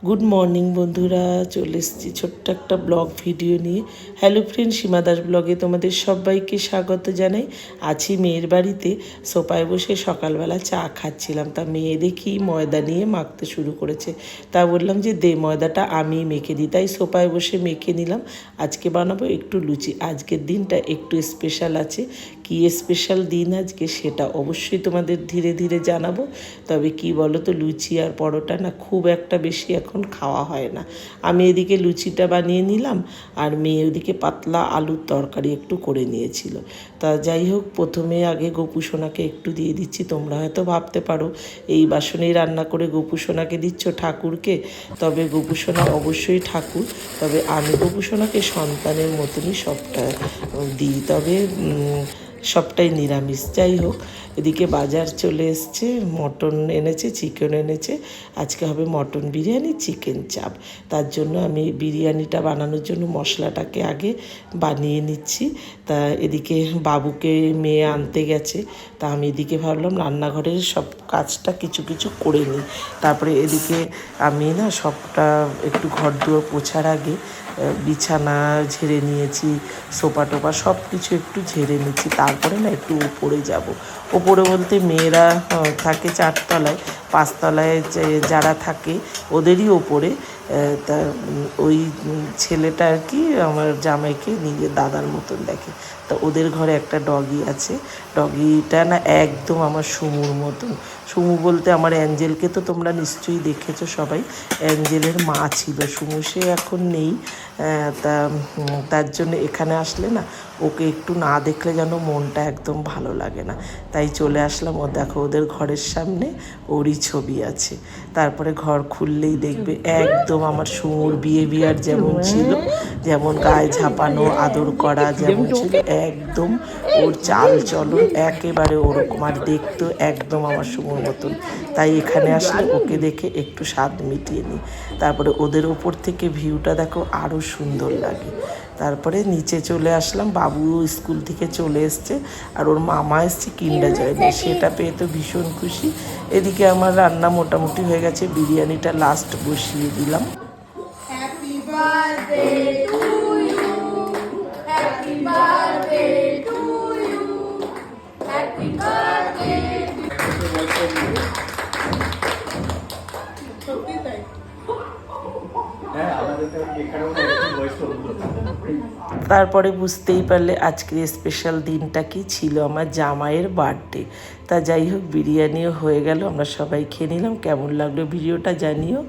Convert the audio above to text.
Good morning বন্ধুরা, চলে এসেছি ছোট্ট একটা ব্লগ ভিডিও নিয়ে। হ্যালো ফ্রেন্ড, সীমা দাস ব্লগে তোমাদের সবাইকে স্বাগত জানাই। আছি মেয়ের বাড়িতে, সোফায় বসে সকালবেলা চা খাচ্ছিলাম। তা মেয়ে দেখি ময়দা নিয়ে মাখতে শুরু করেছে। তা বললাম যে দে ময়দাটা আমি মেখে দিই, তাই সোফায় বসে মেখে নিলাম। আজকে বানাবো একটু লুচি। আজকের দিনটা একটু স্পেশাল আছে। কী স্পেশাল দিন আজকে সেটা অবশ্যই তোমাদের ধীরে ধীরে জানাবো। তবে কি বলো তো, লুচি আর পরোটা না খুব একটা বেশি এখন খাওয়া হয় না। আমি এদিকে লুচিটা বানিয়ে নিলাম, আর মেয়ে ওদিকে পাতলা আলুর তরকারি একটু করে নিয়েছিল। তা যাই হোক, প্রথমে আগে গোপু সোনাকে একটু দিয়ে দিচ্ছি। তোমরা হয়তো ভাবতে পারো এই বাসনেই রান্না করে গোপু সোনাকে দিচ্ছ ঠাকুরকে। তবে গোপু সোনা অবশ্যই ঠাকুর, তবে আমি গোপু সোনাকে সন্তানের মতনই সবটা দিই। তবে সবটাই নিরামিষ। যাই হোক, এদিকে বাজার চলে এসছে, মটন এনেছে, চিকেন এনেছে। আজকে হবে মটন বিরিয়ানি, চিকেন চাপ। তার জন্য আমি বিরিয়ানিটা বানানোর জন্য মশলাটাকে আগে বানিয়ে নিচ্ছি। তা এদিকে বাবুকে মেয়ে আনতে গেছে, তা আমি এদিকে ভাবলাম রান্নাঘরের সব কাজটা কিছু কিছু করে নিই। তারপরে এদিকে আমি না সবটা একটু ঘর দুয়ার পোছার আগে বিছানা ঝেড়ে নিয়েছি, সোফা টোপা সব কিছু একটু ঝেড়ে নিচ্ছি। তারপরে না একটু উপরে যাব। ওপরে বলতে মেয়েরা থাকে চারতলায়, পাঁচতলায় যারা থাকে ওদেরই ওপরে। তা ওই ছেলেটা আর কি আমার জামাইকে নিজের দাদার মতন দেখে। তা ওদের ঘরে একটা ডগি আছে। ডগিটা না একদম আমার সুমুর মতন। সুমু বলতে আমার অ্যাঞ্জেলকে তো তোমরা নিশ্চয়ই দেখেছো সবাই। অ্যাঞ্জেলের মা ছিল সুমু, সে এখন নেই। তার জন্য এখানে আসলে না ওকে একটু না দেখলে যেন মনটা একদম ভালো লাগে না। তাই চলে আসলাম। ও দেখো ওদের ঘরের সামনে ওরই ছবি আছে। তারপরে ঘর খুললেই দেখবে একদম আমার সুমুর বিহেভিয়ার যেমন ছিল, যেমন গায়ে ঝাঁপানো, আদর করা যেমন ছিল, একদম ওর চাল চলন একেবারে ওরকম। আর দেখতো একদম আমার সুমুর মতন। তাই এখানে আসলে ওকে দেখে একটু স্বাদ মিটিয়ে নিই। তারপরে ওদের ওপর থেকে ভিউটা দেখো আরও সুন্দর লাগে। তারপরে নিচে চলে আসলাম। বাবু স্কুল থেকে চলে এসছে, আর ওর মামা এসছে কিন্ডার জয়নে, সেটা পেয়ে তো ভীষণ খুশি। এদিকে আমার রান্না মোটামুটি হয়ে গেছে, বিরিয়ানিটা লাস্ট বসিয়ে দিলাম। Happy birthday to you. Happy birthday to you. Happy birthday. তারপরে বুঝতেই পারলে আজকের স্পেশাল দিনটা কি ছিল, আমার জামাইয়ের বার্থডে। তা যাই হোক, বিরিয়ানিও হয়ে গেল, আমরা সবাই খেয়ে নিলাম। কেমন লাগলো ভিডিওটা জানিও।